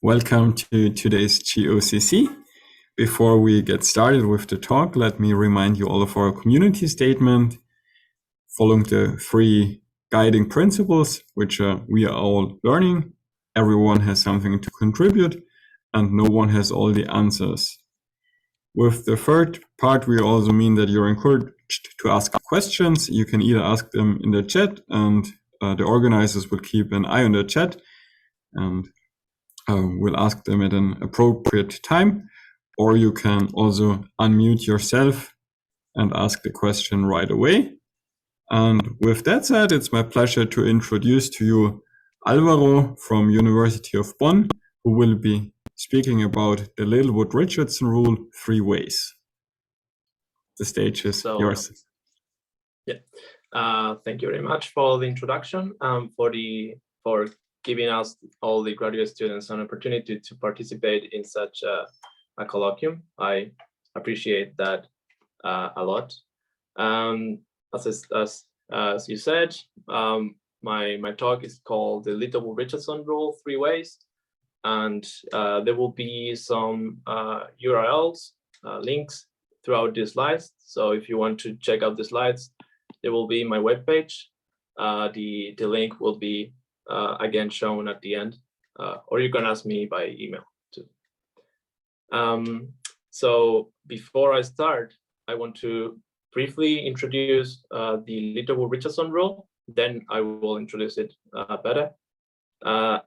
Welcome to today's GOCC. Before we get started with the talk, let me remind you all of our community statement, following the 3 guiding principles, which we are all learning. Everyone has something to contribute, and no one has all the answers. With the third part, we also mean that you're encouraged to ask questions. You can either ask them in the chat, and the organizers will keep an eye on the chat, and we'll ask them at an appropriate time, or you can also unmute yourself and ask the question right away. And with that said, it's my pleasure to introduce to you Alvaro from University of Bonn, who will be speaking about the Littlewood-Richardson rule 3 ways. The stage is yours. Yeah, thank you very much for the introduction, for giving us all the graduate students an opportunity to participate in such a colloquium. I appreciate that a lot. As you said, my talk is called the Littlewood-Richardson rule 3 ways, and there will be some URLs, links throughout the slides. So if you want to check out the slides, they will be my webpage. The link will be again shown at the end, or you can ask me by email too. So before I start, I want to briefly introduce the Littlewood-Richardson rule. Then I will introduce it better. The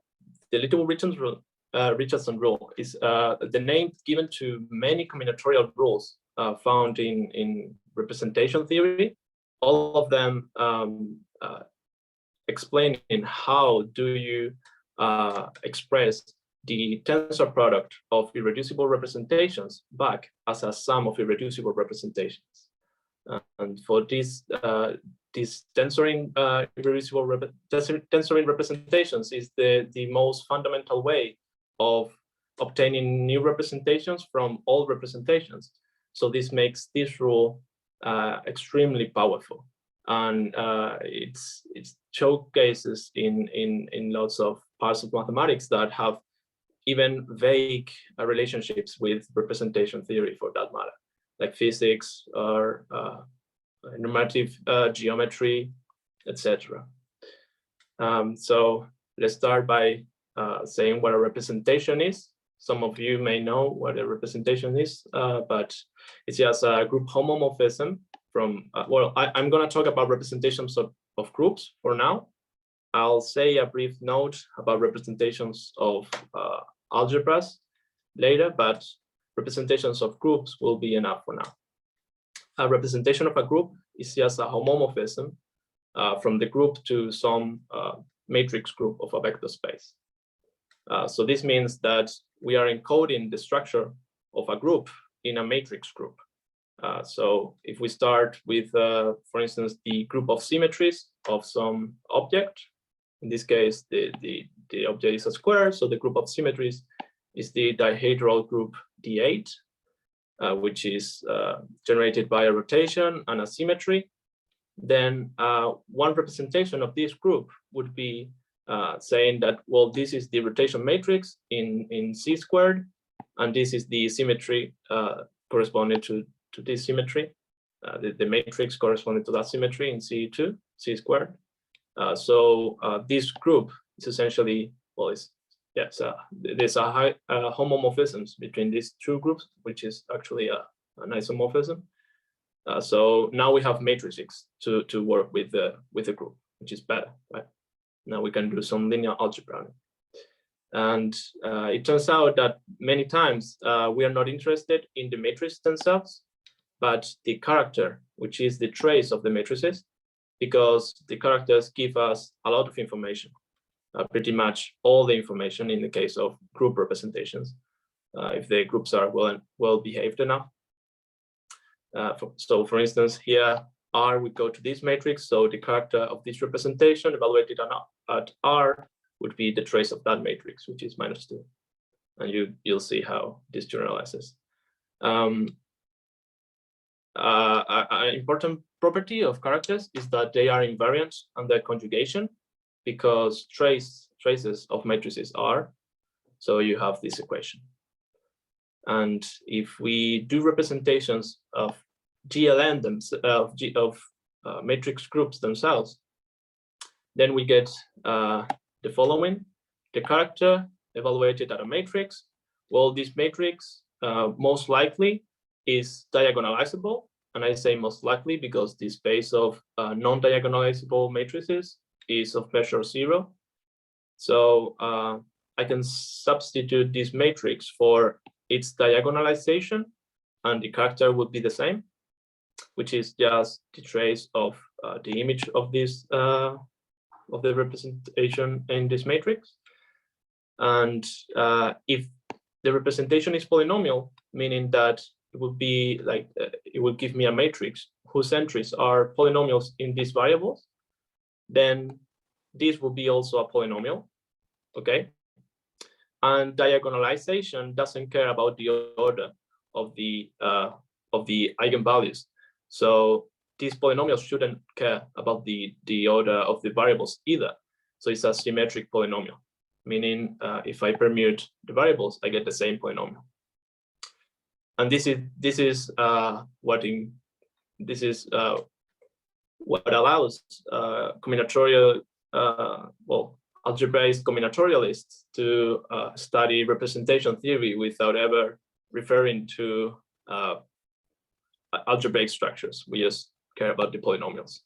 Littlewood-Richardson rule is the name given to many combinatorial rules found in representation theory. All of them explaining how do you express the tensor product of irreducible representations back as a sum of irreducible representations. And for this tensoring tensoring representations is the most fundamental way of obtaining new representations from all representations. So this makes this rule extremely powerful, and it's showcases in lots of parts of mathematics that have even vague relationships with representation theory, for that matter, like physics or normative geometry, etc. So let's start by saying what a representation is. Some of you may know what a representation is, but it's just a group homomorphism from, I'm going to talk about representations of groups for now. I'll say a brief note about representations of algebras later, but representations of groups will be enough for now. A representation of a group is just a homomorphism from the group to some matrix group of a vector space. So this means that we are encoding the structure of a group in a matrix group. So if we start with, for instance, the group of symmetries of some object, in this case, the object is a square, so the group of symmetries is the dihedral group D8, which is generated by a rotation and a symmetry. Then one representation of this group would be saying that, well, this is the rotation matrix in C squared, and this is the symmetry corresponding to this symmetry, the matrix corresponding to that symmetry in C2, C squared. So this group is essentially, well, there's a high homomorphisms between these 2 groups, which is actually an isomorphism. So now we have matrices to work with the group, which is better, right? Now we can do some linear algebra. And it turns out that many times we are not interested in the matrices themselves, but the character, which is the trace of the matrices, because the characters give us a lot of information, pretty much all the information in the case of group representations, if the groups are well behaved enough. So for instance, here R, we go to this matrix, so the character of this representation evaluated at R would be the trace of that matrix, which is -2. And you'll see how this generalizes. An important property of characters is that they are invariant under conjugation, because traces of matrices are. So you have this equation. And if we do representations of GLN of matrix groups themselves, then we get the following: the character evaluated at a matrix. Well, this matrix most likely is diagonalizable, and I say most likely because the space of non-diagonalizable matrices is of measure 0. So I can substitute this matrix for its diagonalization, and the character would be the same, which is just the trace of the image of this of the representation in this matrix. And if the representation is polynomial, meaning that it would be like it will give me a matrix whose entries are polynomials in these variables, then this will be also a polynomial. Okay. And diagonalization doesn't care about the order of the eigenvalues. So these polynomials shouldn't care about the order of the variables either. So it's a symmetric polynomial, meaning if I permute the variables, I get the same polynomial. And this is what allows combinatorial algebraic combinatorialists to study representation theory without ever referring to algebraic structures. We just care about the polynomials.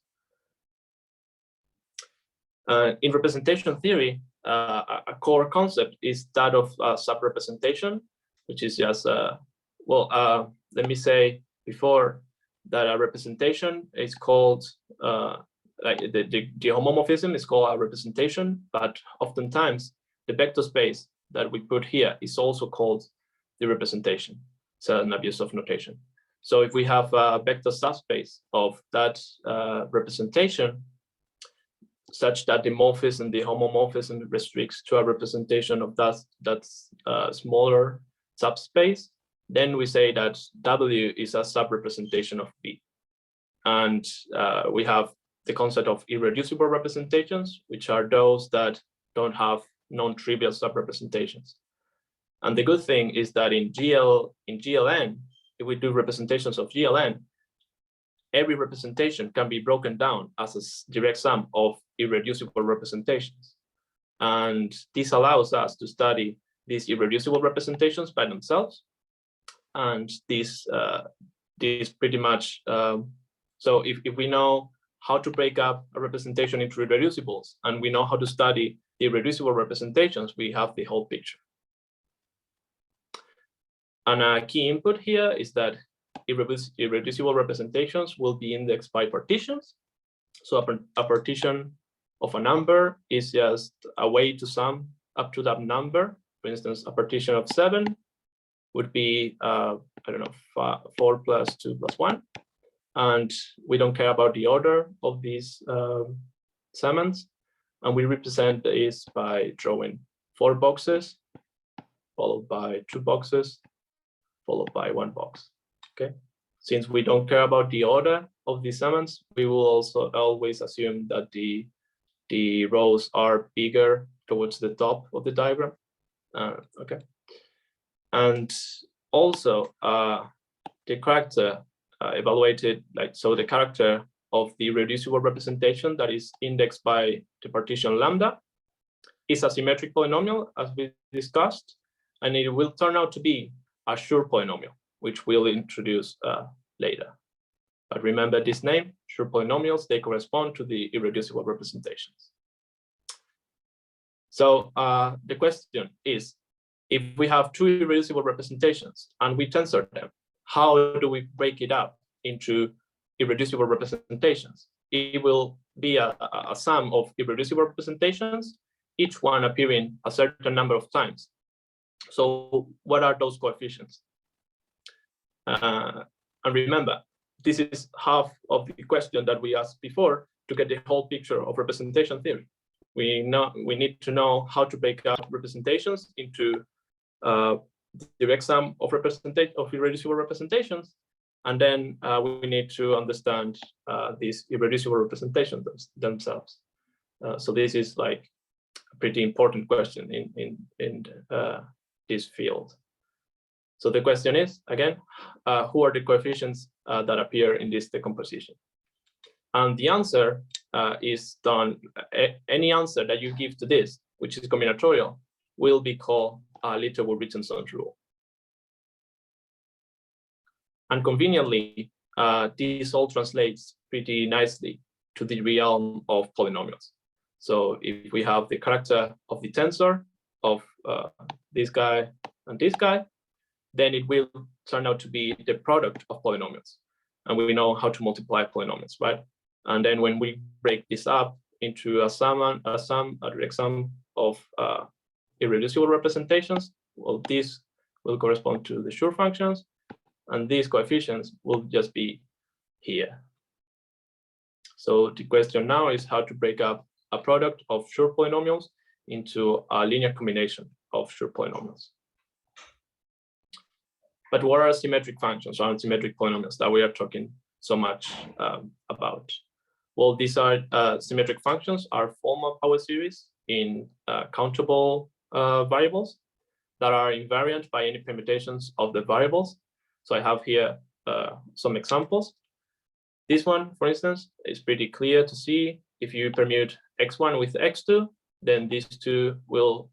In representation theory, a core concept is that of subrepresentation, which is just, let me say before that a representation is called, like the homomorphism is called a representation, but oftentimes the vector space that we put here is also called the representation. It's an abuse of notation. So if we have a vector subspace of that representation, such that the morphism, the homomorphism restricts to a representation of that smaller subspace, then we say that W is a subrepresentation of B. And we have the concept of irreducible representations, which are those that don't have non-trivial subrepresentations. And the good thing is that in GLN, if we do representations of GLN, every representation can be broken down as a direct sum of irreducible representations. And this allows us to study these irreducible representations by themselves. And this pretty much, so if we know how to break up a representation into irreducibles, and we know how to study the irreducible representations, we have the whole picture. And a key input here is that irreducible representations will be indexed by partitions. So a partition of a number is just a way to sum up to that number. For instance, a partition of 7 would be, I don't know, 4 plus 2 plus 1. And we don't care about the order of these summands. And we represent this by drawing 4 boxes, followed by 2 boxes, followed by 1 box. Okay. Since we don't care about the order of these summands, we will also always assume that the rows are bigger towards the top of the diagram. Okay. And also the character evaluated, like, so the character of the reducible representation that is indexed by the partition lambda is a symmetric polynomial, as we discussed, and it will turn out to be a sure polynomial, which we'll introduce later. But remember this name, sure polynomials, they correspond to the irreducible representations. So the question is, if we have 2 irreducible representations and we tensor them, how do we break it up into irreducible representations? It will be a sum of irreducible representations, each one appearing a certain number of times. So what are those coefficients? And remember, this is half of the question that we asked before to get the whole picture of representation theory. We need to know how to break up representations into direct sum of irreducible representations, and then we need to understand these irreducible representations themselves. So this is like a pretty important question in this field. So the question is, again, who are the coefficients that appear in this decomposition? And the answer is done, any answer that you give to this, which is combinatorial, will be called a Littlewood-Richardson rule. And conveniently, this all translates pretty nicely to the realm of polynomials. So if we have the character of the tensor of this guy and this guy, then it will turn out to be the product of polynomials. And we know how to multiply polynomials, right? And then when we break this up into a direct sum of irreducible representations, well, this will correspond to the Schur functions, and these coefficients will just be here. So the question now is how to break up a product of Schur polynomials into a linear combination of Schur polynomials. But what are symmetric functions or unsymmetric polynomials that we are talking so much about? Well, these are symmetric functions are form of power series in countable variables that are invariant by any permutations of the variables. So I have here some examples. This one, for instance, is pretty clear to see. If you permute x1 with x2, then these two will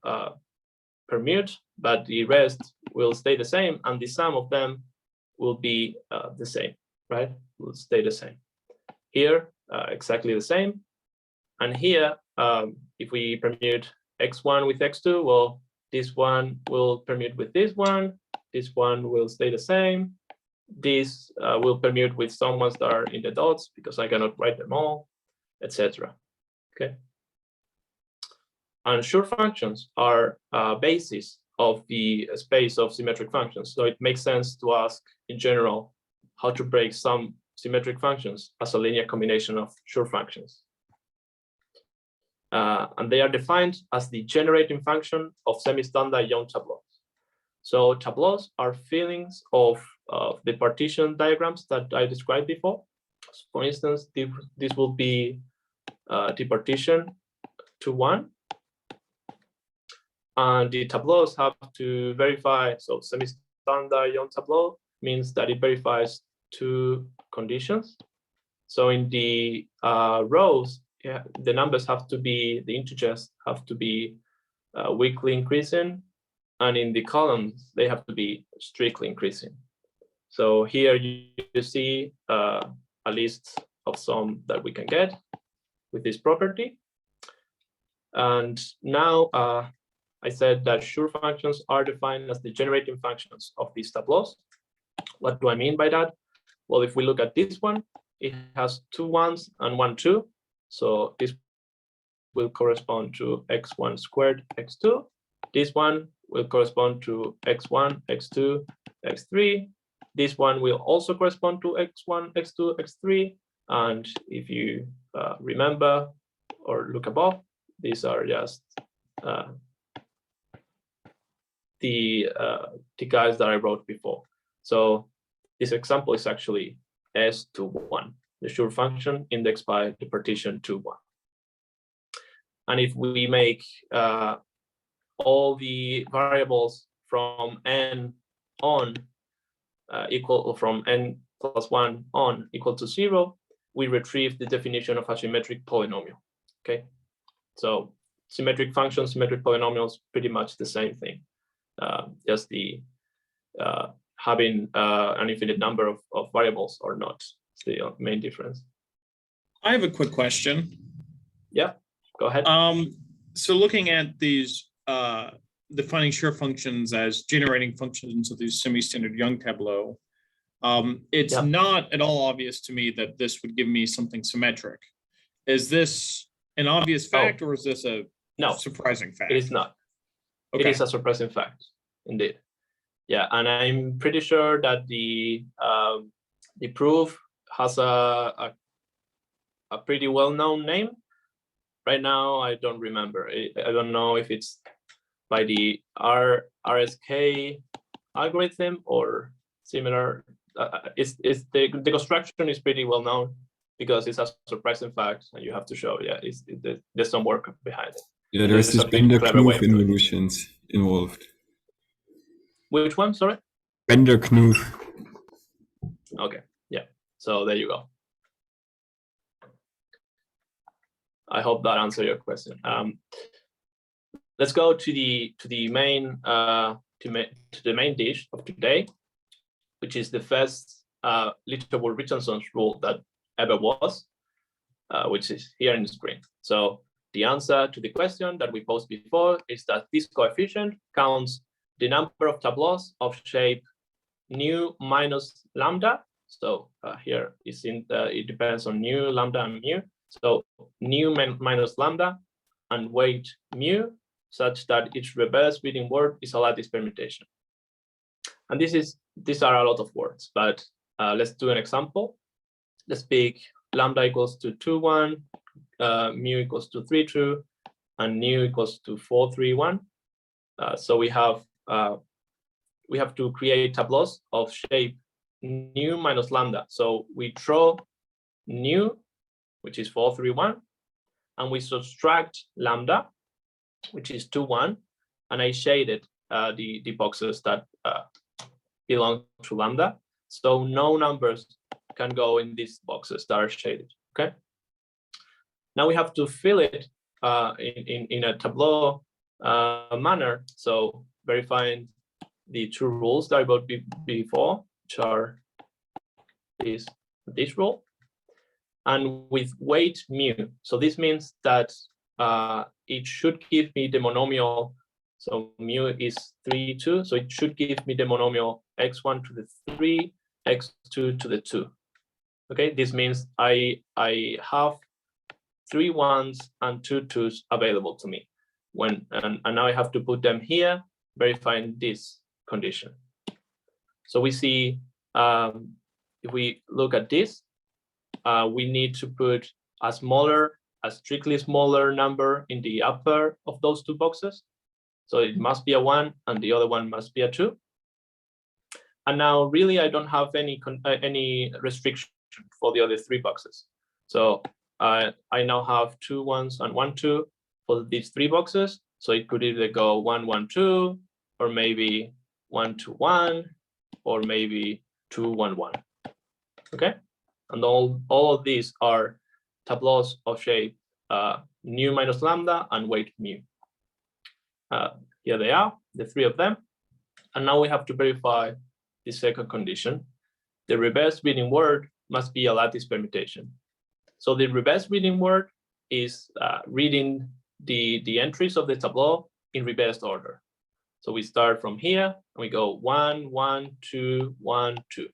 permute, but the rest will stay the same, and the sum of them will be the same, right? Will stay the same. Here, exactly the same. And here, if we permute x1 with x2, well, this one will permute with this one will stay the same. This will permute with some ones that are in the dots because I cannot write them all, etc. Okay. And Schur functions are basis of the space of symmetric functions. So it makes sense to ask in general how to break some symmetric functions as a linear combination of Schur functions. And they are defined as the generating function of semi-standard Young tableaus. So tableaus are fillings of the partition diagrams that I described before. So for instance, this will be the partition to 1. And the tableaus have to verify, so semi-standard Young tableau means that it verifies 2 conditions. So in the rows, the numbers have to be, the integers have to be weakly increasing, and in the columns, they have to be strictly increasing. So here you see a list of some that we can get with this property. And now I said that Schur functions are defined as the generating functions of these tableaus. What do I mean by that? Well, if we look at this one, it has 2 1s and 1 2. So this will correspond to x1 squared x2. This one will correspond to x1, x2, x3. This one will also correspond to x1, x2, x3. And if you remember or look above, these are just the guys that I wrote before. So this example is actually S to 1, the Schur function indexed by the partition to 1. And if we make all the variables from n on equal, from n plus 1 on equal to 0, we retrieve the definition of a symmetric polynomial. Okay, so symmetric functions, symmetric polynomials, pretty much the same thing. Just the having an infinite number of variables or not. It's the main difference. I have a quick question. Yeah, go ahead. So looking at these, defining Schur functions as generating functions of these semi-standard Young tableau, it's not at all obvious to me that this would give me something symmetric. Is this an obvious fact, or is this a surprising fact? It is not. Okay. It is a surprising fact, indeed. Yeah, and I'm pretty sure that the proof has a pretty well-known name. Right now, I don't remember. I don't know if it's by the RSK algorithm or similar. The construction is pretty well known because it's a surprising fact, and you have to show. Yeah, there's some work behind it. Yeah, there's this Bender-Knuth involutions involved. Which one? Sorry. Bender-Knuth. Okay. Yeah. So there you go. I hope that answered your question. Let's go to the main dish of today, which is the first Littlewood-Richardson rule that ever was, which is here in the screen. So the answer to the question that we posed before is that this coefficient counts the number of tableaus of shape nu minus lambda. So here is it depends on nu, lambda, and mu. So nu minus lambda and weight mu, such that each reverse reading word is a lattice permutation. And these are a lot of words, but let's do an example. Let's pick lambda equals to 2, 1, mu equals to 3, 2, and nu equals to 4, 3, 1. So we have to create tableaus of shape nu minus lambda. So we draw nu, which is 4, 3, 1, and we subtract lambda, which is 2, 1, and I shaded the boxes that belong to lambda. So no numbers can go in these boxes that are shaded. Okay. Now we have to fill it in a tableau manner. So verifying the two rules that I wrote before, which are this rule, and with weight mu. So this means that it should give me the monomial. So mu is 3, 2. So it should give me the monomial x1 to the 3, x2 to the 2. Okay, this means I have 3 1s and 2 2s available to me. And now I have to put them here, verifying this condition. So we see if we look at this, we need to put a strictly smaller number in the upper of those two boxes. So it must be a 1 and the other one must be a 2. And now really I don't have any restriction for the other 3 boxes. So I now have 2 1s and 1 2 for these 3 boxes. So it could either go 1 1 2, or maybe 1 2 1, or maybe 2 1 1. Okay, and all of these are tableaus of shape nu minus lambda and weight mu. Here they are, the 3 of them. And now we have to verify the second condition. The reverse reading word must be a lattice permutation. So the reverse reading word is reading the entries of the tableau in reversed order. So we start from here and we go 1 1 2 1 2.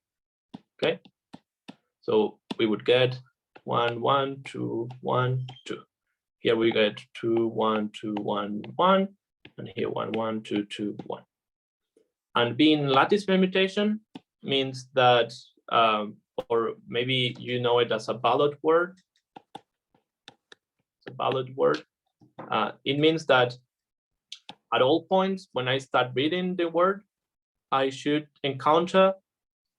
Okay, so we would get 1 1 2 1 2. Here we get 2 1 2 1 1, and here 1 1 2 2 1. And being lattice permutation means that, or maybe you know it as a ballot word. It's a ballot word. It means that at all points when I start reading the word, I should encounter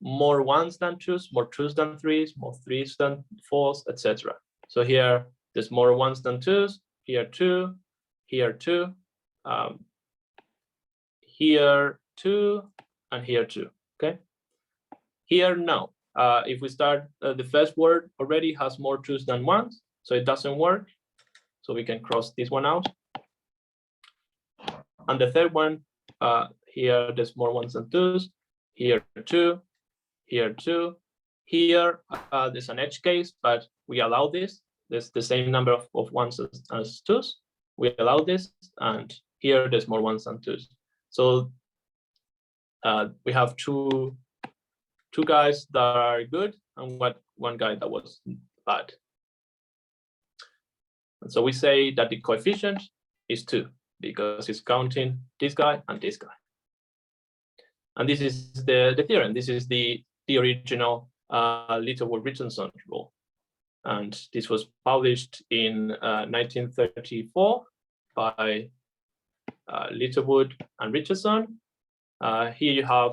more 1s than 2s, more 2s than 3s, more 3s than 4s, etc. So here there's more 1s than 2s, here 2, here 2, here 2, and here 2. Okay. Here no. If we start, the first word already has more 2s than 1s, so it doesn't work. So we can cross this one out. And the third one, here there's more 1s than 2s, here 2, here 2. Here there's an edge case, but we allow this. There's the same number of 1s as 2s. We allow this, and here there's more 1s than 2s. So we have two guys that are good and one guy that was bad. And so we say that the coefficient is 2 because it's counting this guy and this guy. And this is the theorem. This is the original Littlewood-Richardson rule. And this was published in 1934 by Littlewood and Richardson. Here you have,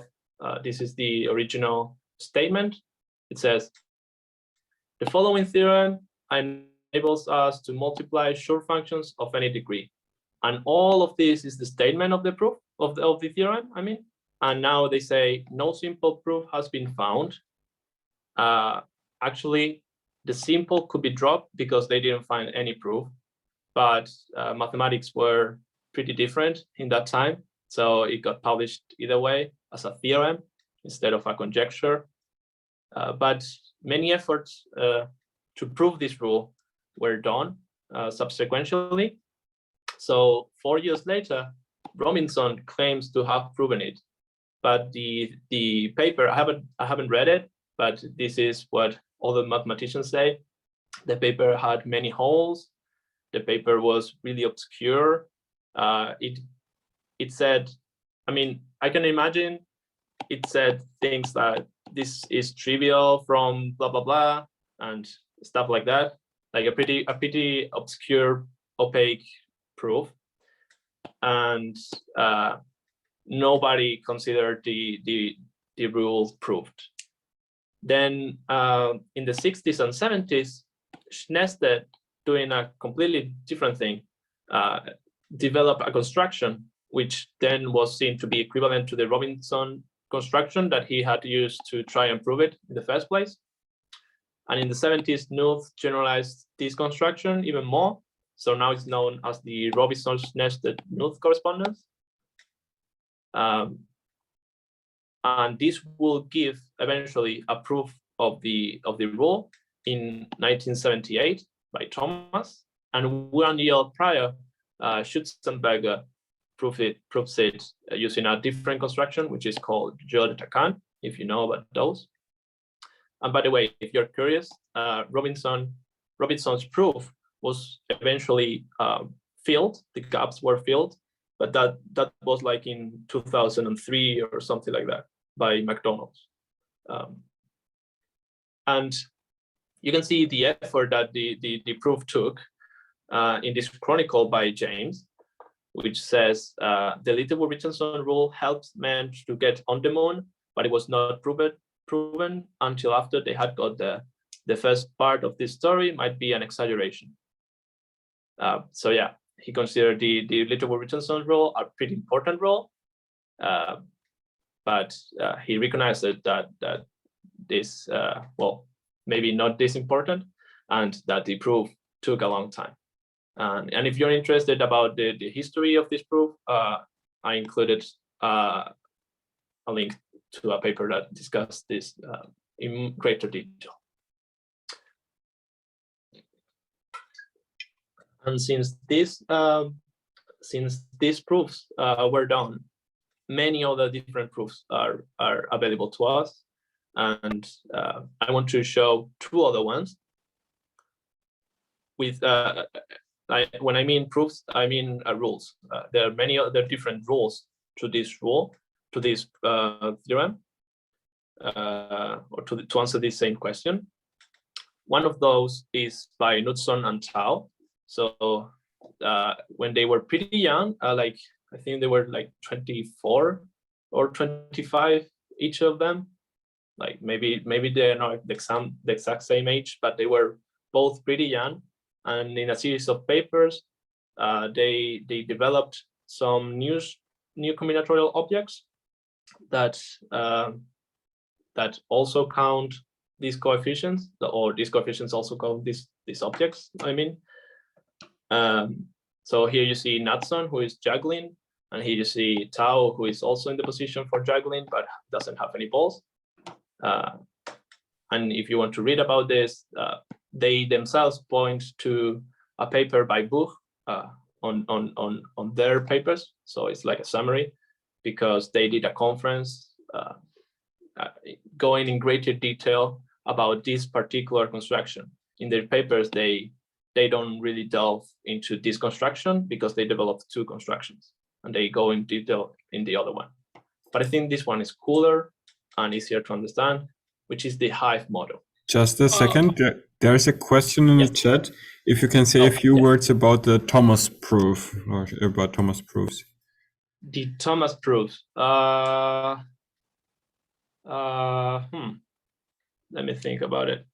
this is the original statement. It says, the following theorem enables us to multiply sure functions of any degree. And all of this is the statement of the proof of the theorem, I mean. And now they say no simple proof has been found. Actually, the simple could be dropped because they didn't find any proof, but mathematics were pretty different in that time. So it got published either way as a theorem instead of a conjecture. But many efforts to prove this rule were done subsequently. So 4 years later, Robinson claims to have proven it. But the paper, I haven't read it, but this is what all the mathematicians say. The paper had many holes. The paper was really obscure. It said, I mean, I can imagine it said things like this is trivial from blah blah blah and stuff like that, like a pretty obscure, opaque proof, and nobody considered the rule proved. Then in the 60s and 70s, Schnested, doing a completely different thing, developed a construction which then was seen to be equivalent to the Robinson construction that he had used to try and prove it in the first place. And in the 70s, Knuth generalized this construction even more. So now it's known as the Robinson-Schnested-Knuth correspondence. And this will give eventually a proof of the rule in 1978 by Thomas. And 1 year prior, Schutzenberger proves it using a different construction, which is called jeu de Takan, if you know about those. And by the way, if you're curious, Robinson's proof was eventually filled. The gaps were filled, but that was like in 2003 or something like that by McDonald's. And you can see the effort that the proof took in this chronicle by James, which says the Littlewood-Richardson rule helped men to get on the moon, but it was not proven until after they had got there. The first part of this story might be an exaggeration. So yeah, he considered the Littlewood-Richardson rule a pretty important rule, but he recognized that this, well, maybe not this important, and that the proof took a long time. And if you're interested about the history of this proof, I included a link to a paper that discussed this in greater detail. And since these proofs were done, many other different proofs are available to us. And I want to show two other ones. With when I mean proofs, I mean rules. There are many other different rules to this rule, to this theorem, or to answer this same question. One of those is by Knudson and Tao. So when they were pretty young, like I think they were like 24 or 25, each of them. Like maybe they're not the exact same age, but they were both pretty young. And in a series of papers, they developed some new combinatorial objects that also count these coefficients, or these coefficients also count these objects, I mean. So here you see Knudson, who is juggling, and here you see Tao, who is also in the position for juggling, but doesn't have any balls. And if you want to read about this, they themselves point to a paper by Buch on their papers. So it's like a summary, because they did a conference going in greater detail about this particular construction. In their papers, they don't really delve into this construction because they developed two constructions, and they go in detail in the other one. But I think this one is cooler and easier to understand, which is the Hive model. Just a second. There's a question in the chat. If you can say a few words about the Thomas proof, or about Thomas proofs. The Thomas proofs. Let me think about it.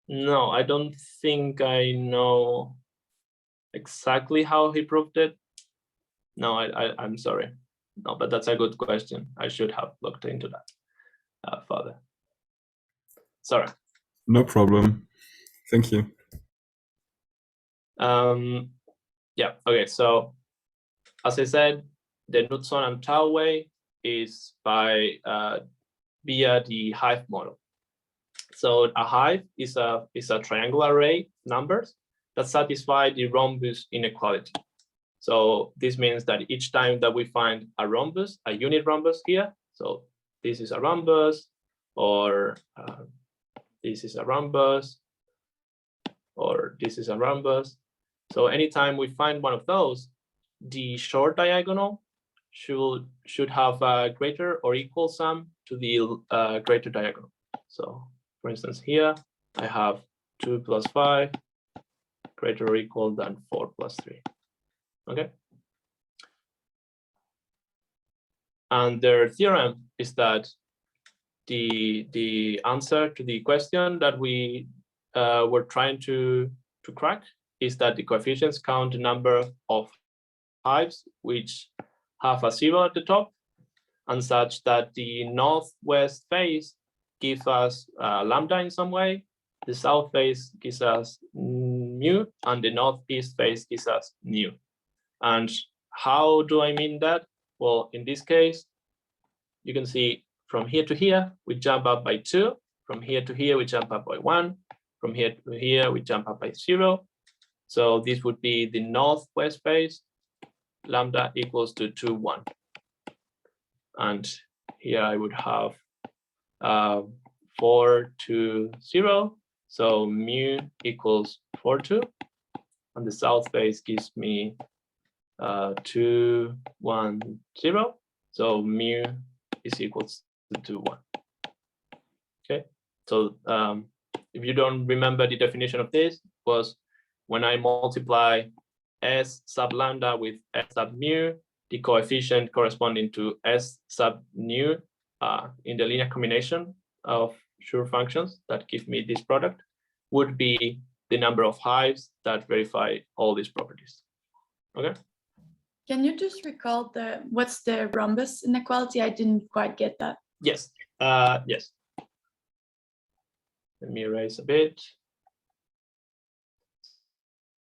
No, I don't think I know exactly how he proved it. No, I'm sorry. No, but that's a good question. I should have looked into that further. Sorry. No problem. Thank you. Yeah, okay, so as I said, the Knudson and Tau way is by via the hive model. So a hive is a triangular array of numbers that satisfy the rhombus inequality. So this means that each time that we find a rhombus, a unit rhombus here, so this is a rhombus, or this is a rhombus, or this is a rhombus. So anytime we find one of those, the short diagonal should have a greater or equal sum to the greater diagonal. So for instance, here I have 2 plus 5 greater or equal than 4 plus 3. Okay. And their theorem is that the answer to the question that we were trying to crack is that the coefficients count the number of hives which have a 0 at the top, and such that the northwest face gives us lambda in some way, the south face gives us mu, and the northeast face gives us nu. And how do I mean that? Well, in this case, you can see from here to here, we jump up by 2. From here to here, we jump up by 1. From here to here, we jump up by 0. So this would be the northwest face, lambda equals to 2, 1. And here I would have 4, 2, 0. So mu equals 4, 2. And the south face gives me 2, 1, 0. So mu is equals to 2, 1. Okay. So if you don't remember the definition of this, was when I multiply S sub lambda with S sub mu, the coefficient corresponding to S sub nu in the linear combination of sure functions that give me this product would be the number of hives that verify all these properties. Okay. Can you just recall what's the rhombus inequality? I didn't quite get that. Yes. Yes. Let me erase a bit.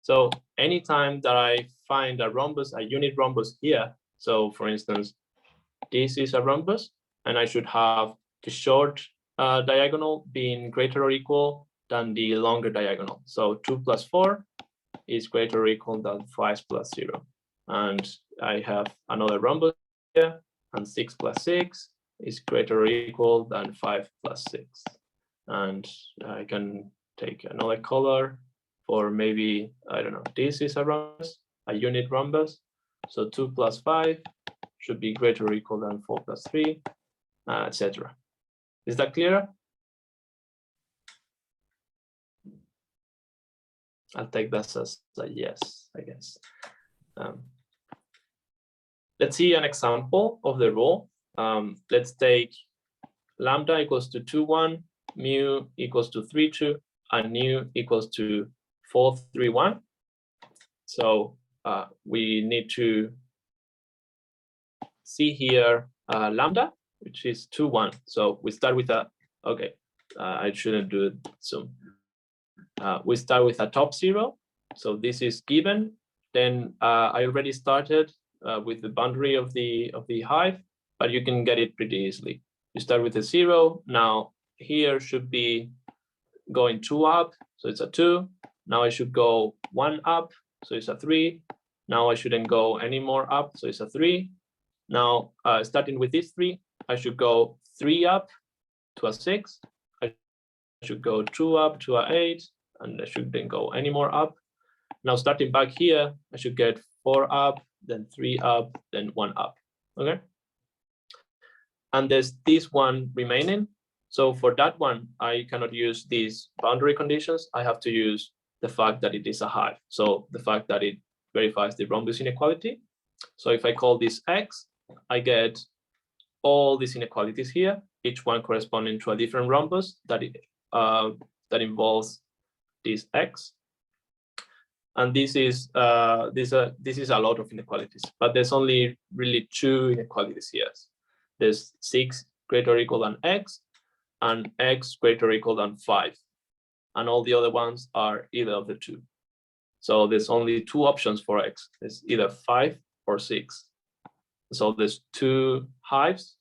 So anytime that I find a rhombus, a unit rhombus here, so for instance, this is a rhombus, and I should have the short diagonal being greater or equal than the longer diagonal. So 2 plus 4 is greater or equal than 5 plus 0. And I have another rhombus here, and 6 plus 6 is greater or equal than 5 plus 6. And I can take another color for maybe, I don't know, this is a rhombus, a unit rhombus. So 2 plus 5 should be greater or equal than 4 plus 3, etc. Is that clear? I'll take this as a yes, I guess. Let's see an example of the rule. Let's take lambda equals to 2, 1, mu equals to 3, 2, and nu equals to 4, 3, 1. So we need to see here lambda, which is 2, 1. So we start with a, okay, I shouldn't do it soon. We start with a top 0. So this is given. Then I already started with the boundary of the hive, but you can get it pretty easily. You start with a 0. Now here should be going 2 up, so it's a 2. Now I should go 1 up, so it's a 3. Now I shouldn't go any more up, so it's a 3. Now starting with this 3, I should go 3 up to a 6. I should go 2 up to a 8, and I shouldn't go any more up. Now starting back here, I should get 4 up, then 3 up, then 1 up. Okay. And there's this one remaining. So for that one, I cannot use these boundary conditions. I have to use the fact that it is a hive. So the fact that it verifies the rhombus inequality. So if I call this X, I get all these inequalities here, each one corresponding to a different rhombus that involves this X. And this is a lot of inequalities, but there's only really 2 inequalities here. There's 6 greater or equal than X, and X greater or equal than 5. And all the other ones are either of the 2. So there's only 2 options for X. It's either 5 or 6. So there's 2 hives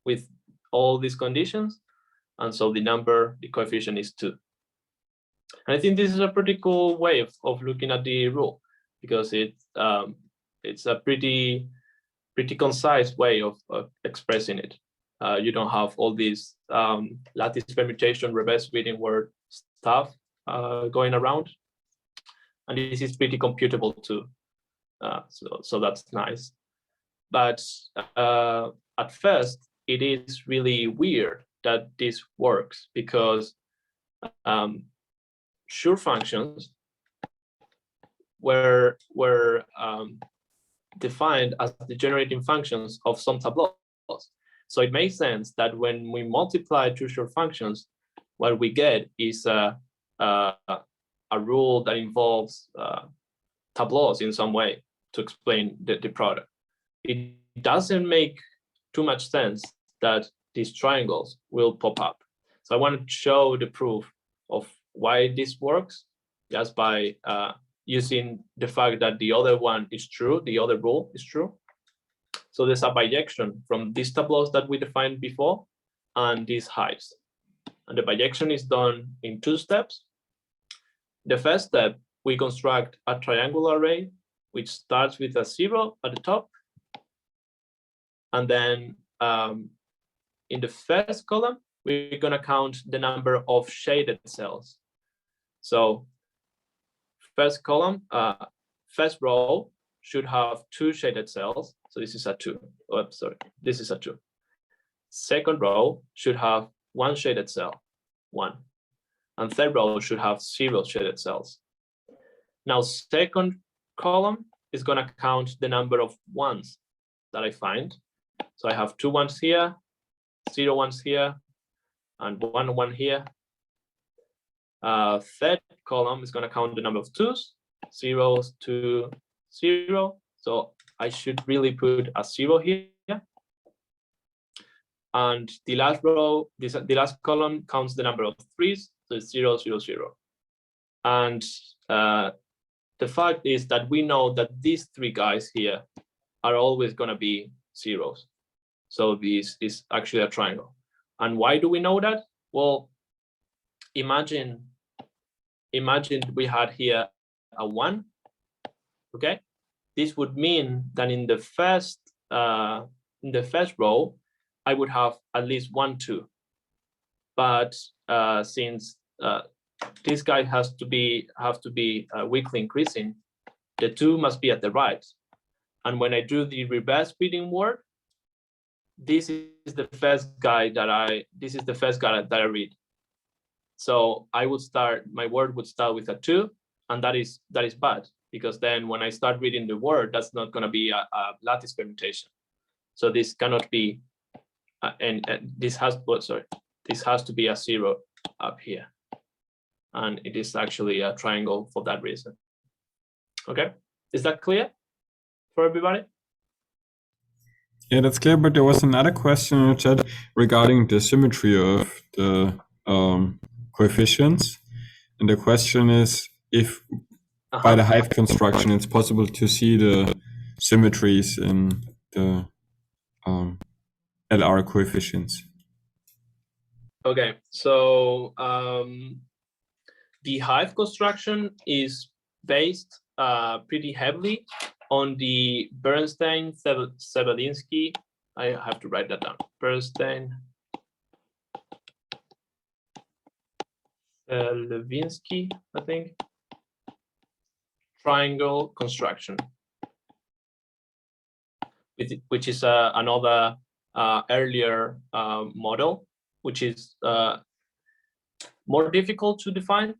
with all these conditions. And so the coefficient is 2. And I think this is a pretty cool way of looking at the rule, because it's a pretty concise way of expressing it. You don't have all these lattice permutation, reverse reading word stuff going around. And this is pretty computable too. So that's nice. But at first, it is really weird that this works, because sure functions were defined as the generating functions of some tableaus. So it makes sense that when we multiply 2 sure functions, what we get is a rule that involves tableaus in some way to explain the product. It doesn't make too much sense that these triangles will pop up. So I want to show the proof of why this works just by using the fact that the other one is true, the other rule is true. So there's a bijection from these tableaus that we defined before and these hives. And the bijection is done in 2 steps. The first step, we construct a triangular array, which starts with a 0 at the top. And then in the first column, we're going to count the number of shaded cells. So first column, first row should have 2 shaded cells. So this is a 2. Oh, sorry, this is a 2. Second row should have 1 shaded cell, 1. And third row should have 0 shaded cells. Now, second column is going to count the number of 1s that I find. So I have 2 1s here, 0 1s here, and 1 1 here. Third column is going to count the number of 2s, 0s, 2, 0. So I should really put a 0 here. And the last row, the last column counts the number of 3s, so it's 0, 0, 0. And the fact is that we know that these 3 guys here are always going to be 0s. So this is actually a triangle. And why do we know that? Well, imagine we had here a 1. Okay, this would mean that in the first row, I would have at least 1 2. But since this guy have to be weakly increasing, the 2 must be at the right. And when I do the reverse reading word, this is the first guy that I read. So I would start, my word would start with a 2, and that is bad, because then when I start reading the word, that's not going to be a lattice permutation. So this cannot be, this has to be a 0 up here, and it is actually a triangle for that reason. Okay, is that clear for everybody? Yeah, that's clear, but there was another question in the chat regarding the symmetry of the coefficients. And the question is if by the hive construction, it's possible to see the symmetries in the LR coefficients. Okay, so the hive construction is based pretty heavily on the Bernstein-Sebelinsky. I have to write that down. Bernstein-Sebelinsky, I think. Triangle construction, which is another earlier model, which is more difficult to define,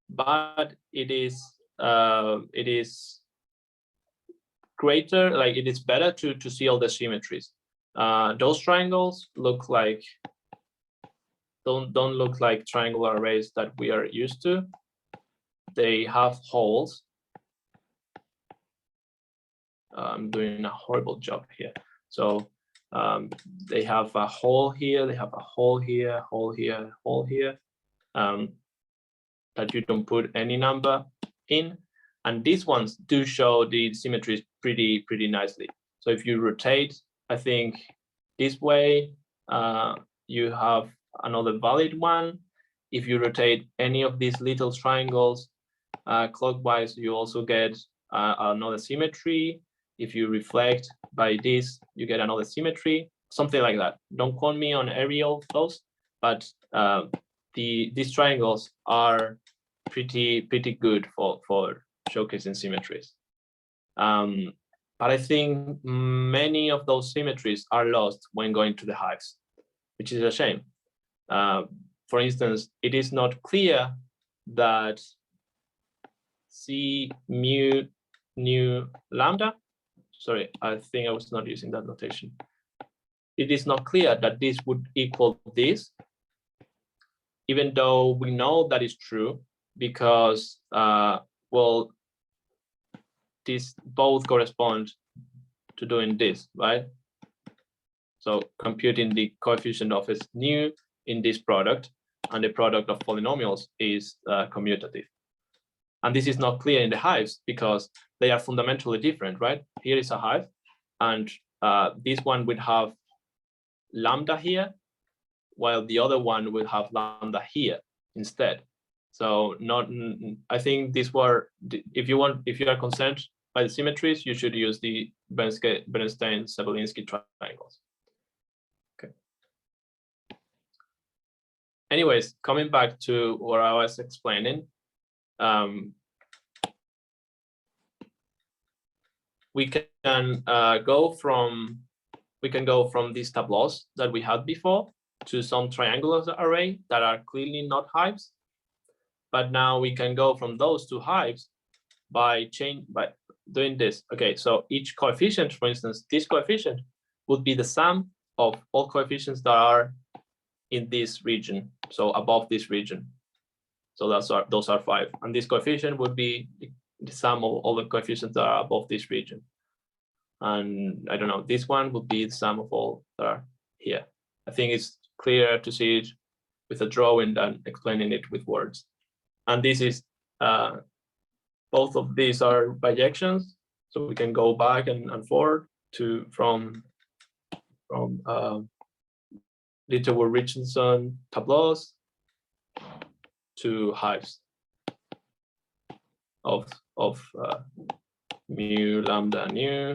but it is greater, like it is better to see all the symmetries. Those triangles look like don't look like triangular arrays that we are used to. they have holes. I'm doing a horrible job here. So they have a hole here, they have a hole here, hole here, hole here, that you don't put any number in. And these ones do show the symmetries pretty nicely. So if you rotate, I think this way, you have another valid one. If you rotate any of these little triangles clockwise, you also get another symmetry. If you reflect by this, you get another symmetry, something like that. Don't quote me on every of those, but these triangles are pretty good for showcasing symmetries. But I think many of those symmetries are lost when going to the hives, which is a shame. For instance, it is not clear that C mu nu lambda, sorry, I think I was not using that notation. It is not clear that this would equal this, even though we know that is true, because, well, these both correspond to doing this, right? So computing the coefficient of S nu in this product, and the product of polynomials is commutative. And this is not clear in the hives because they are fundamentally different, right? Here is a hive, and this one would have lambda here, while the other one will have lambda here instead. So I think these were, if you are concerned by the symmetries, you should use the Bernstein-Cebelinsky triangles. Okay. Anyways, coming back to what I was explaining, we can go from these tableaus that we had before to some triangular array that are clearly not hives. But now we can go from those to hives by doing this. Okay, so each coefficient, for instance, this coefficient would be the sum of all coefficients that are in this region, so above this region. So those are 5, and this coefficient would be the sum of all the coefficients that are above this region. And I don't know, this one would be the sum of all that are here. I think it's clearer to see it with a drawing than explaining it with words. And this is, both of these are bijections, so we can go back and forward from Littlewood-Richardson tableaus to hives of mu lambda nu.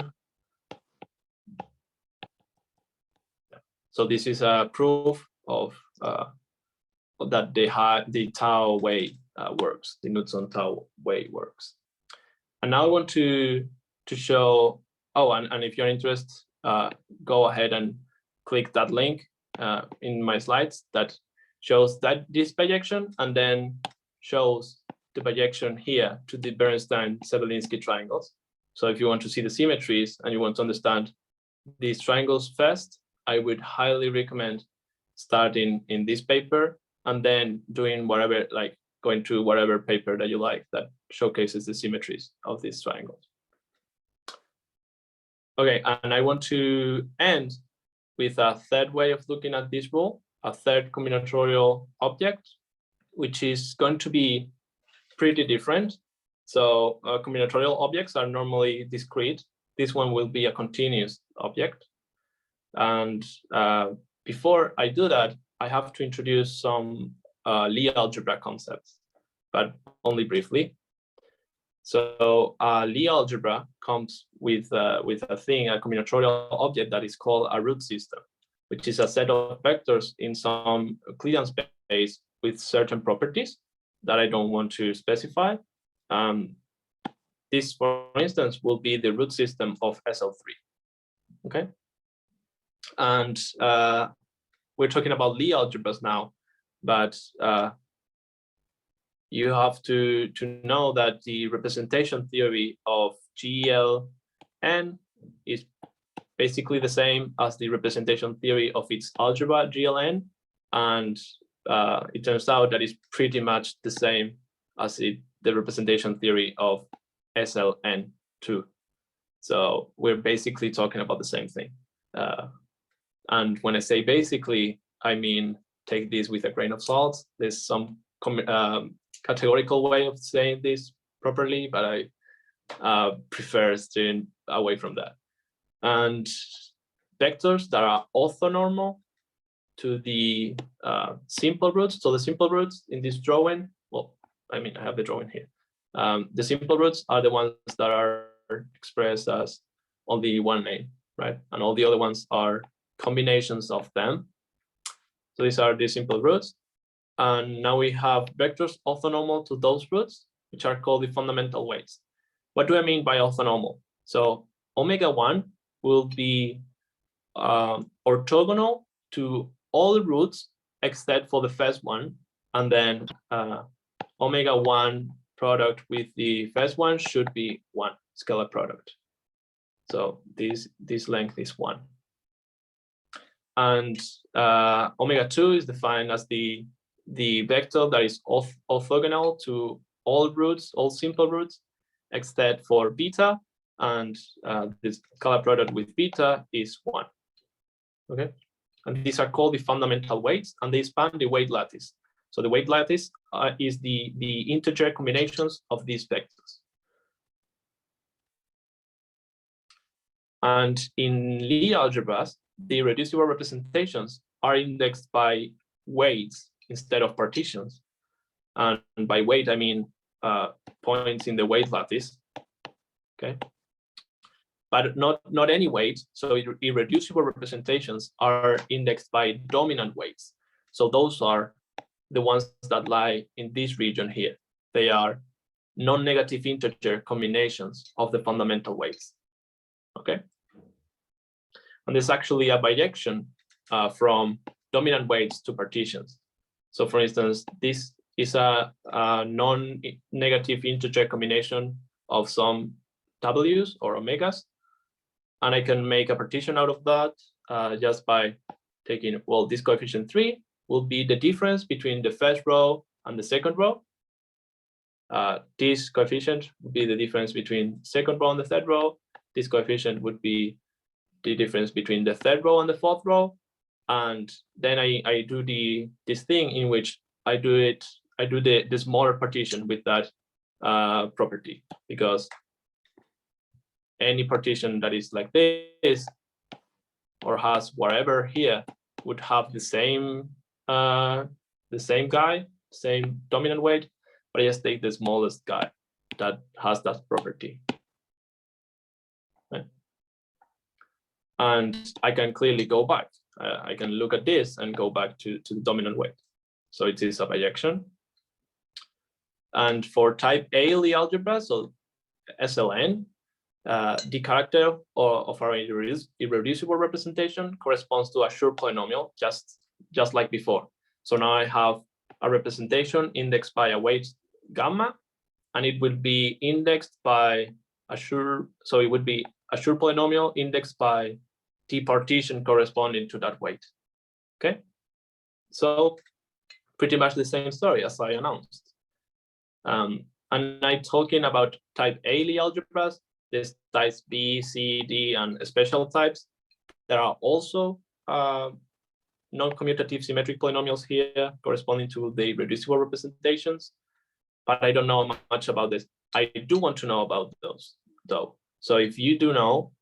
So this is a proof of that the tau way works, the Knudsen tau way works. And now I want to show, and if you're interested, go ahead and click that link in my slides that shows this bijection, and then shows the bijection here to the Bernstein-Cebelinsky triangles. So if you want to see the symmetries and you want to understand these triangles first, I would highly recommend starting in this paper and then doing whatever, like going to whatever paper that you like that showcases the symmetries of these triangles. Okay, and I want to end with a third way of looking at this rule, a third combinatorial object, which is going to be pretty different. So combinatorial objects are normally discrete. This one will be a continuous object. And before I do that, I have to introduce some Lie algebra concepts, but only briefly. So Lie algebra comes with a combinatorial object that is called a root system, which is a set of vectors in some Euclidean space with certain properties that I don't want to specify. This, for instance, will be the root system of SL3. Okay, and we're talking about Lie algebras now, but you have to know that the representation theory of GLN is basically the same as the representation theory of its algebra GLN, and it turns out that it's pretty much the same as it the representation theory of SLN2. So we're basically talking about the same thing. And when I say basically, I mean, take this with a grain of salt. There's some categorical way of saying this properly, but I prefer staying away from that. And vectors that are orthonormal to the simple roots. So the simple roots in this drawing, well, I mean, I have the drawing here. The simple roots are the ones that are expressed as only one name, right? And all the other ones are combinations of them. So these are the simple roots. And now we have vectors orthonormal to those roots, which are called the fundamental weights. What do I mean by orthonormal? So omega-1 will be orthogonal to all the roots except for the first one, and then omega-1 product with the first one should be 1 scalar product. So this length is 1. And omega-2 is defined as the vector that is orthogonal to all roots, all simple roots, except for beta, and this scalar product with beta is 1. Okay, and these are called the fundamental weights, and they span the weight lattice. So the weight lattice is the integer combinations of these vectors. And in Lie algebras, the reducible representations are indexed by weights instead of partitions. And by weight, I mean points in the weight lattice. Okay, but not any weight. So irreducible representations are indexed by dominant weights. So those are the ones that lie in this region here. They are non-negative integer combinations of the fundamental weights. Okay, and there's actually a bijection from dominant weights to partitions. So for instance, this is a non-negative integer combination of some W's or omegas, and I can make a partition out of that just by taking, well, this coefficient 3 will be the difference between the first row and the second row. This coefficient would be the difference between second row and the third row. This coefficient would be the difference between the third row and the fourth row. And then I do this thing in which I do the smaller partition with that property, because any partition that is like this or has whatever here would have the same guy, same dominant weight, but I just take the smallest guy that has that property. Right? And I can clearly go back. I can look at this and go back to the dominant weight. So it is a bijection. And for type A Lie algebra, so SLN, the character of our irreducible representation corresponds to a sure polynomial, just like before. So now I have a representation indexed by a weight gamma, and it will be indexed by a sure, so it would be a sure polynomial indexed by the partition corresponding to that weight. Okay, so pretty much the same story as I announced. And I'm talking about type A Lie algebras. There's types B, C, D, and special types. There are also non-commutative symmetric polynomials here corresponding to the reducible representations, but I don't know much about this. I do want to know about those, though. So if you do know,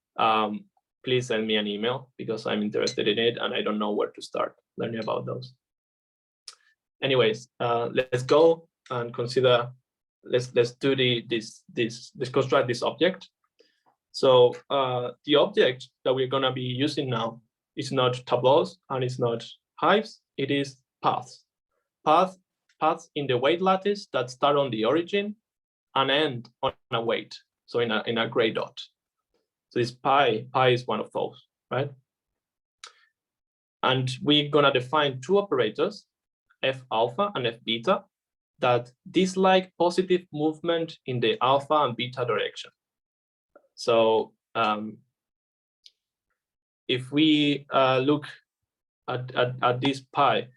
please send me an email, because I'm interested in it and I don't know where to start learning about those. Anyways, let's go and consider. Let's do let's construct this object. So the object that we're gonna be using now is not tableaus and it's not hives. It is paths. Paths in the weight lattice that start on the origin and end on a weight. So in a gray dot. So this pi is one of those, right? And we're gonna define two operators, f alpha and f beta, that dislike positive movement in the alpha and beta direction. So if we look at this pi,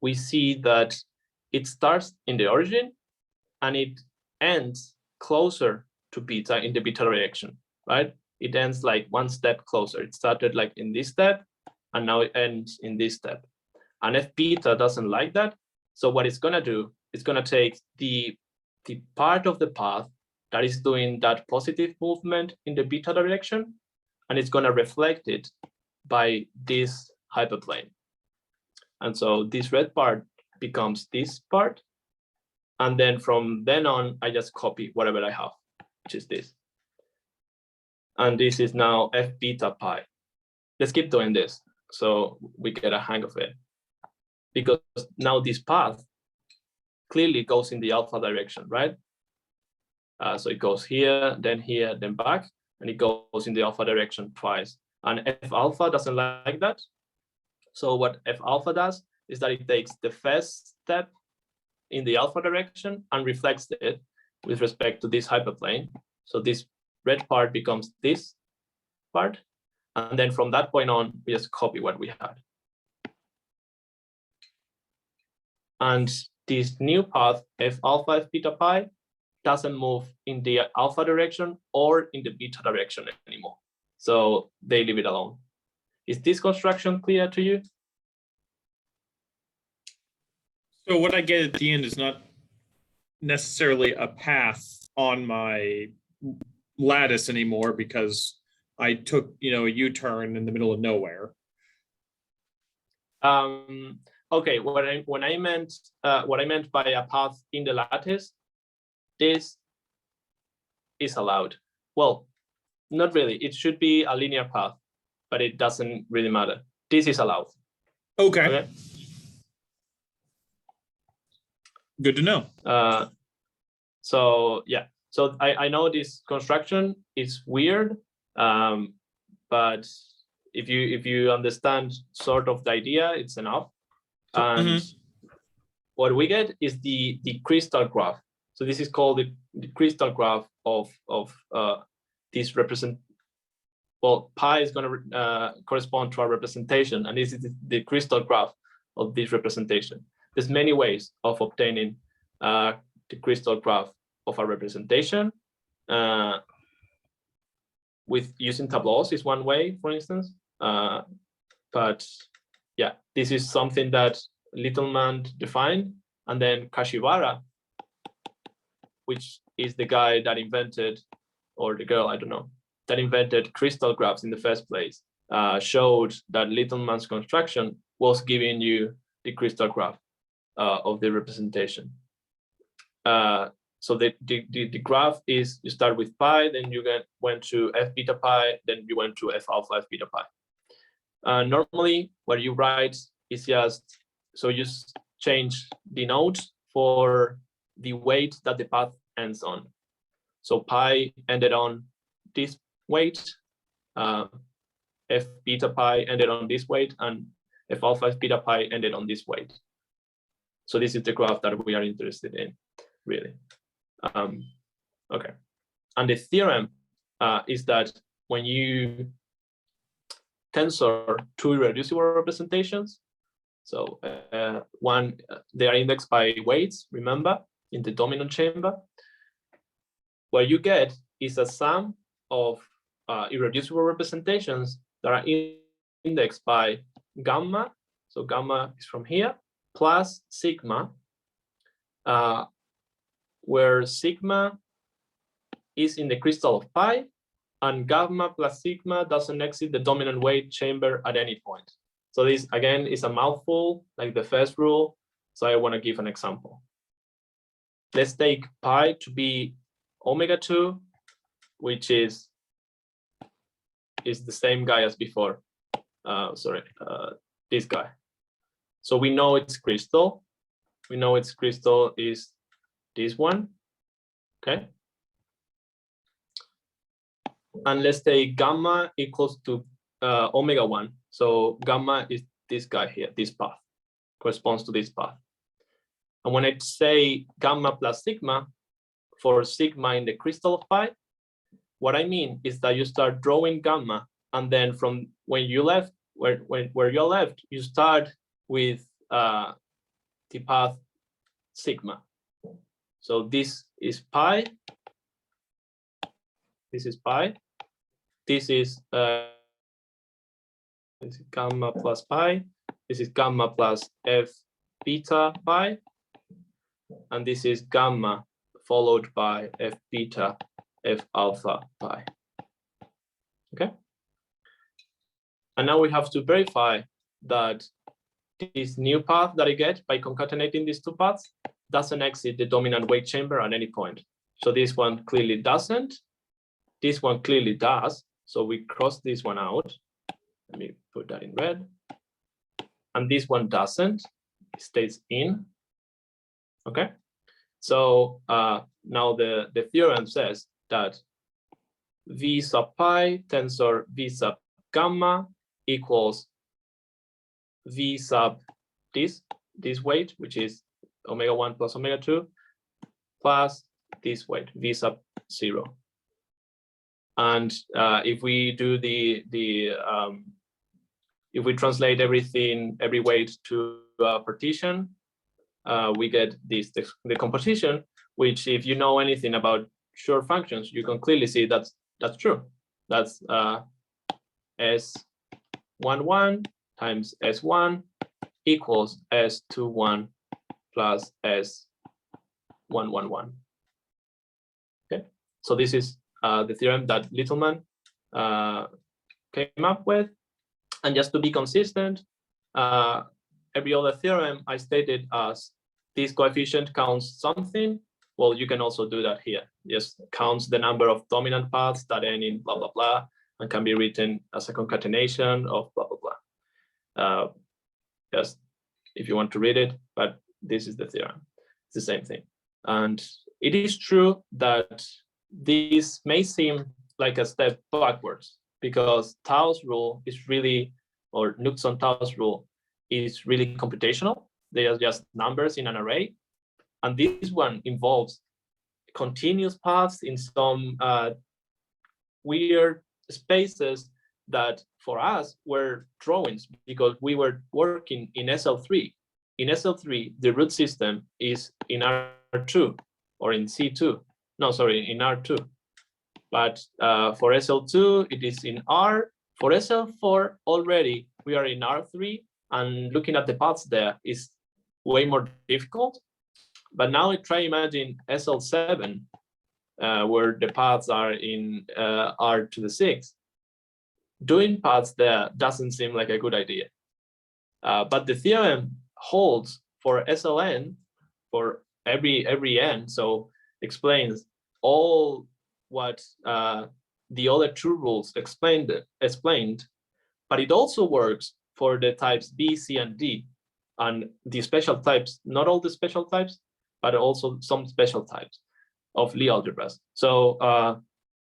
we see that it starts in the origin and it ends closer to beta in the beta direction, right? It ends like one step closer. It started like in this step, and now it ends in this step. And if beta doesn't like that, so what it's gonna do, it's gonna take the part of the path that is doing that positive movement in the beta direction, and it's gonna reflect it by this hyperplane. And so this red part becomes this part. And then from then on, I just copy whatever I have, which is this. And this is now f beta pi. Let's keep doing this so we get a hang of it. Because now this path clearly goes in the alpha direction, right? So it goes here, then back, and it goes in the alpha direction twice. And f alpha doesn't like that. So what f alpha does is that it takes the first step in the alpha direction and reflects it with respect to this hyperplane. So this red part becomes this part. And then from that point on, we just copy what we had. And this new path, f alpha, f beta pi, doesn't move in the alpha direction or in the beta direction anymore. So they leave it alone. Is this construction clear to you? So what I get at the end is not necessarily a path on my lattice anymore because I took, a U-turn in the middle of nowhere. Okay, what I meant by a path in the lattice, this is allowed. Well, not really. It should be a linear path, but it doesn't really matter. This is allowed. Okay. Good to know. So yeah, so I know this construction is weird, but if you understand sort of the idea, it's enough. And what we get is the crystal graph. So this is called the crystal graph of this represent. Well, pi is going to correspond to our representation, and this is the crystal graph of this representation. There's many ways of obtaining the crystal graph of a representation. With using tableaus is one way, for instance. But yeah, this is something that Littleman defined, and then Kashiwara, which is the guy that invented, or the girl, I don't know, that invented crystal graphs in the first place, showed that Littleman's construction was giving you the crystal graph of the representation. So the graph is, you start with pi, then you went to f beta pi, then you went to f alpha, f beta pi. Normally, what you write is just, so you change the node for the weight that the path ends on. So pi ended on this weight, f beta pi ended on this weight, and f alpha, f beta pi ended on this weight. So this is the graph that we are interested in, really. Okay, and the theorem is that when you tensor two irreducible representations, so one, they are indexed by weights, remember, in the dominant chamber, what you get is a sum of irreducible representations that are indexed by gamma, so gamma is from here, plus sigma, where sigma is in the crystal of pi, and gamma plus sigma doesn't exceed the dominant weight chamber at any point. So this, again, is a mouthful, like the first rule, so I want to give an example. Let's take pi to be omega 2, which is the same guy as before. This guy. So we know its crystal. We know its crystal is this one, okay? And let's take gamma equals to omega 1. So gamma is this guy here, this path, corresponds to this path. And when I say gamma plus sigma, for sigma in the crystal of pi, what I mean is that you start drawing gamma, and then from when you left, where you're left, you start with the path sigma. So this is pi. This is pi. This is gamma plus pi. This is gamma plus f beta pi. And this is gamma followed by f beta, f alpha pi. Okay. And now we have to verify that this new path that I get by concatenating these two paths doesn't exit the dominant weight chamber at any point. So this one clearly doesn't. This one clearly does. So we cross this one out. Let me put that in red. And this one doesn't. It stays in. Okay. So now the theorem says that V sub pi tensor V sub gamma equals V sub this weight, which is omega 1 plus omega 2, plus this weight, V sub 0. And if we do if we translate every weight to a partition, we get this the composition, which if you know anything about sure functions, you can clearly see that's true. That's S11 times S1 equals S21 plus S111. Okay, so this is the theorem that Littleman came up with. And just to be consistent, every other theorem I stated as this coefficient counts something. Well, you can also do that here. Just counts the number of dominant paths that end in blah, blah, blah, and can be written as a concatenation of blah, blah, blah. Just if you want to read it, but this is the theorem. It's the same thing. And it is true that this may seem like a step backwards because Tao's rule is really, or Knutsson-Tao's rule is really computational. They are just numbers in an array. And this one involves continuous paths in some weird spaces that for us were drawings because we were working in SL3. In SL3, the root system is in R2 or in C2. No, sorry, in R2. But for SL2, it is in R. For SL4, already we are in R3, and looking at the paths there is way more difficult. But now try imagine SL7, where the paths are in R to the 6. Doing paths there doesn't seem like a good idea. But the theorem holds for SLN for every n, so explains all what the other two rules explained, but it also works for the types B, C, and D, and the special types, not all the special types, but also some special types of Lie algebras. So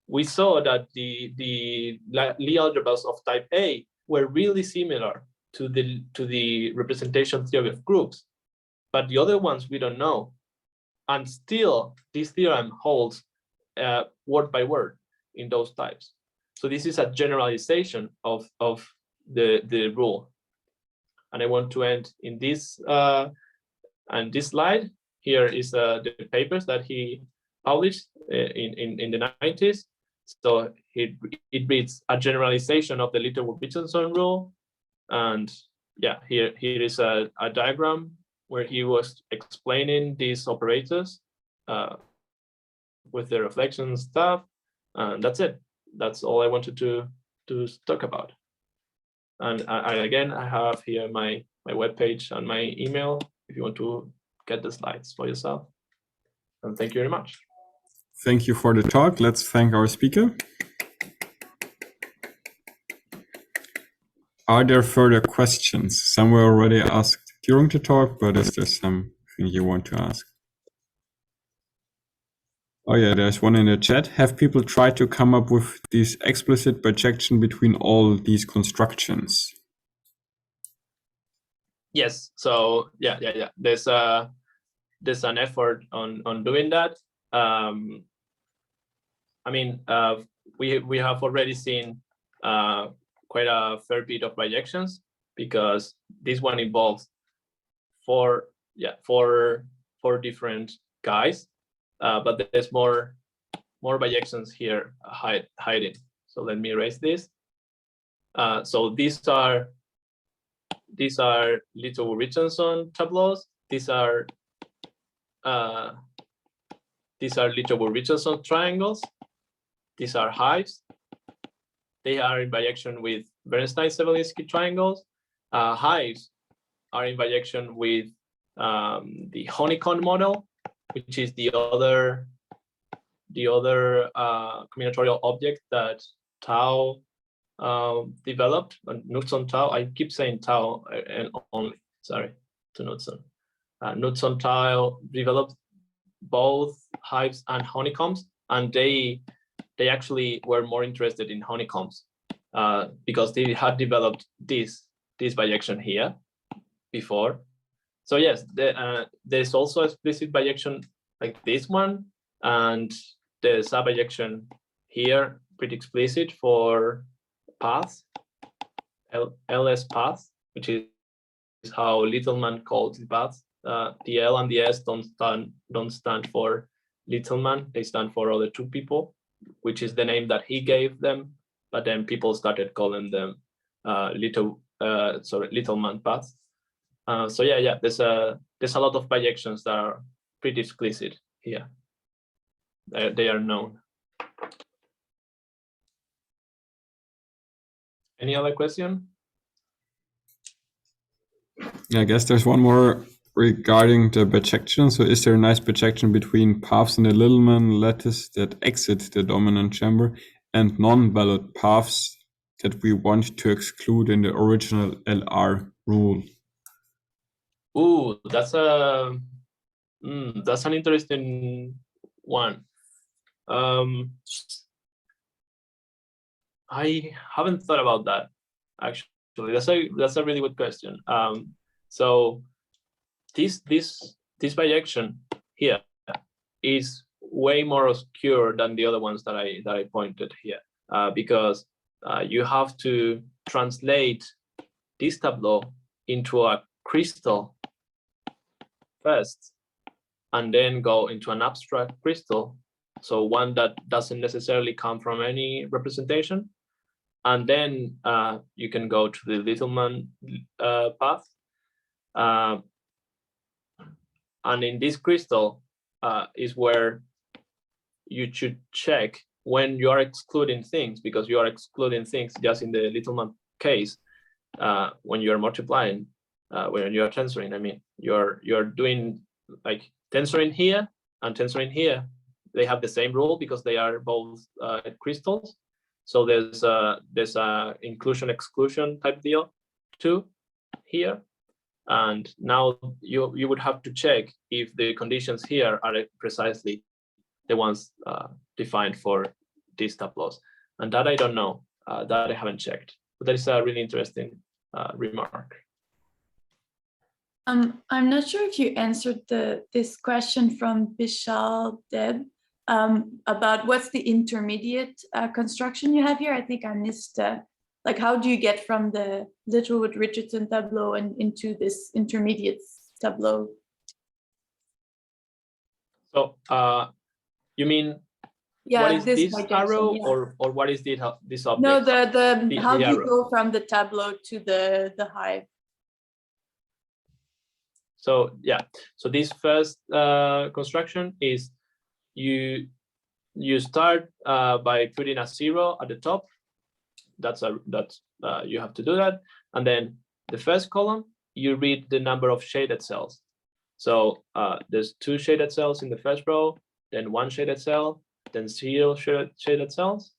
we saw that the Lie algebras of type A were really similar to the representation theory of groups, but the other ones we don't know. And still, this theorem holds word by word in those types. So this is a generalization of the rule. And I want to end in this and this slide. Here is the papers that he published in the 90s. So it reads a generalization of the Littlewood-Richardson rule. And yeah, here is a diagram where he was explaining these operators with the reflection stuff. And that's it. That's all I wanted to talk about. And again, I have here my webpage and my email if you want to get the slides for yourself. And thank you very much. Thank you for the talk. Let's thank our speaker. Are there further questions? Some were already asked during the talk, but is there something you want to ask? Oh yeah, there's one in the chat. Have people tried to come up with this explicit bijection between all these constructions? Yes. So yeah. There's an effort on doing that. I mean, we have already seen quite a fair bit of bijections because this one involves four different guys. but there's more bijections here hiding. So let me erase this. So these are Littlewood-Richardson tableaus. These are Littlewood-Richardson triangles. These are hives. They are in bijection with Bernstein-Sevelinsky triangles. Hives are in bijection with the honeycomb model, which is the other combinatorial object that Tao developed. Knudson Tao. I keep saying Tao and only. Sorry to Knudson. Knudson Tao developed both hives and honeycombs, and they actually were more interested in honeycombs because they had developed this bijection here before. So yes, there's also explicit bijection like this one, and the sub-bijection here pretty explicit for paths, LS paths, which is how Littleman calls the paths. The L and the S don't stand for Littleman; they stand for other two people, which is the name that he gave them. But then people started calling them Littleman paths. So yeah, there's a lot of bijections that are pretty explicit here. They are known. Any other question? Yeah, I guess there's one more regarding the bijection. So is there a nice bijection between paths in the Littleman lattice that exit the dominant chamber and non-valid paths that we want to exclude in the original LR rule? Ooh, that's an interesting one. I haven't thought about that actually. That's a really good question. So this bijection here is way more obscure than the other ones that I pointed here, because you have to translate this tableau into a crystal first, and then go into an abstract crystal, so one that doesn't necessarily come from any representation, and then you can go to the Littleman path, and in this crystal is where you should check when you are excluding things, because you are excluding things just in the Littleman case. When you are multiplying, when you are tensoring, I mean, you're doing like tensoring here and tensoring here. They have the same rule because they are both crystals. So there's a inclusion exclusion type deal too here. And now you would have to check if the conditions here are precisely the ones defined for these tableaus. And that I don't know, that I haven't checked. But that is a really interesting remark. I'm not sure if you answered this question from Vishal Deb about what's the intermediate construction you have here. I think I missed, like, how do you get from the Littlewood-Richardson tableau and into this intermediate tableau? So you mean, what is this arrow, yeah, or what is this object? No, how do you go from the tableau to the hive? So yeah, so this first construction is you start by putting a 0 at the top. That's you have to do that, and then the first column you read the number of shaded cells. So there's 2 shaded cells in the first row, then 1 shaded cell, then 0 shaded cells.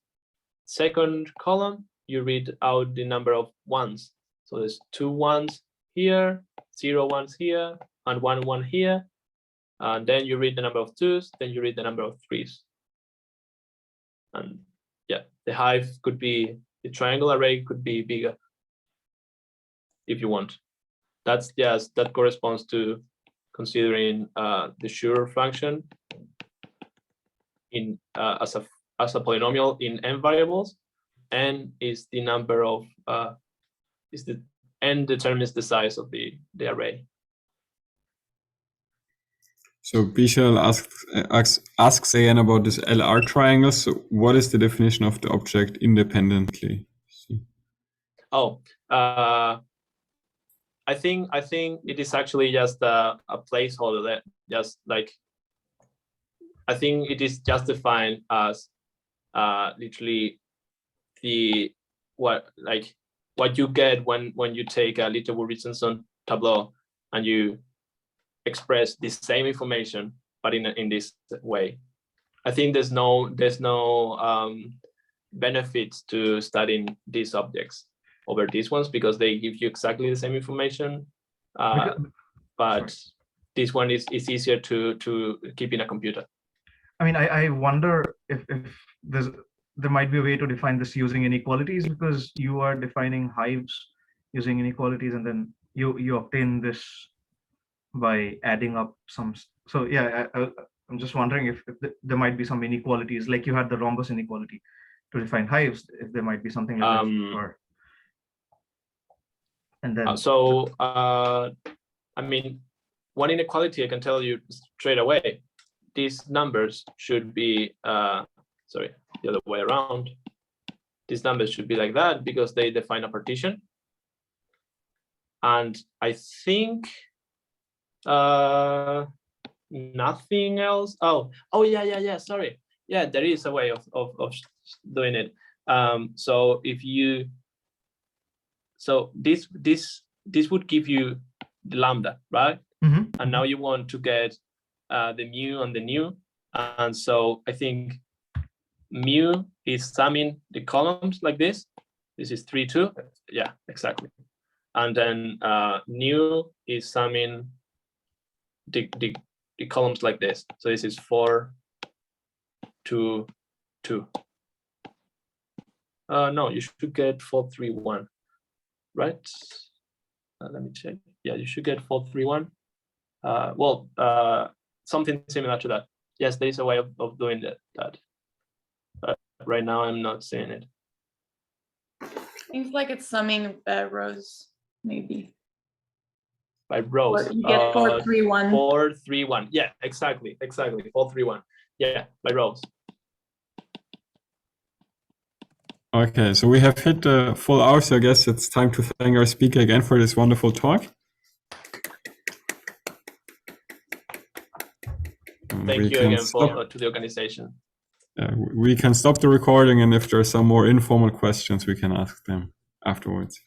Second column you read out the number of ones. So there's 2 ones here, 0 ones here, and 1 1 here. And then you read the number of 2s, then you read the number of 3s. And yeah, the hive could be, the triangle array could be bigger if you want. That's just, that corresponds to considering the Schur function in as a polynomial in n variables. N is the number of n determines the size of the array. So Bishal asks again about this LR triangle. So what is the definition of the object independently? Oh, I think it is actually just a placeholder that just like, I think it is just defined as literally what you get when you take a Littlewood-Richardson tableau and you express the same information but in this way. I think there's no benefits to studying these objects over these ones because they give you exactly the same information, but this one is easier to keep in a computer. I mean, I wonder if there might be a way to define this using inequalities, because you are defining hives using inequalities, and then you obtain this by adding up some. So yeah, I'm just wondering if there might be some inequalities, like you had the Rhombus inequality to define hives, if there might be something like that, or and then. I mean, one inequality I can tell you straight away. These numbers should be, sorry, the other way around. These numbers should be like that because they define a partition. And I think nothing else. Oh yeah, sorry. Yeah, there is a way of doing it. So if you, so this would give you the lambda, right? Mm-hmm. And now you want to get the mu and the nu, and so I think mu is summing the columns like this. This is 3, 2. Yeah, exactly. And then nu is summing the columns like this. So this is 4, 2, 2. No, you should get 4, 3, 1, right? Let me check. Yeah, you should get 4, 3, 1. Something similar to that. Yes, there is a way of doing that. But right now I'm not seeing it. Seems like it's summing rows, maybe. By rows. Or you get 4, 3, 1. 4, 3, 1. Yeah, exactly. 4, 3, 1. Yeah, by rows. Okay, so we have hit the full hour, so I guess it's time to thank our speaker again for this wonderful talk. Thank you again to the organization. We can stop the recording, and if there are some more informal questions, we can ask them afterwards.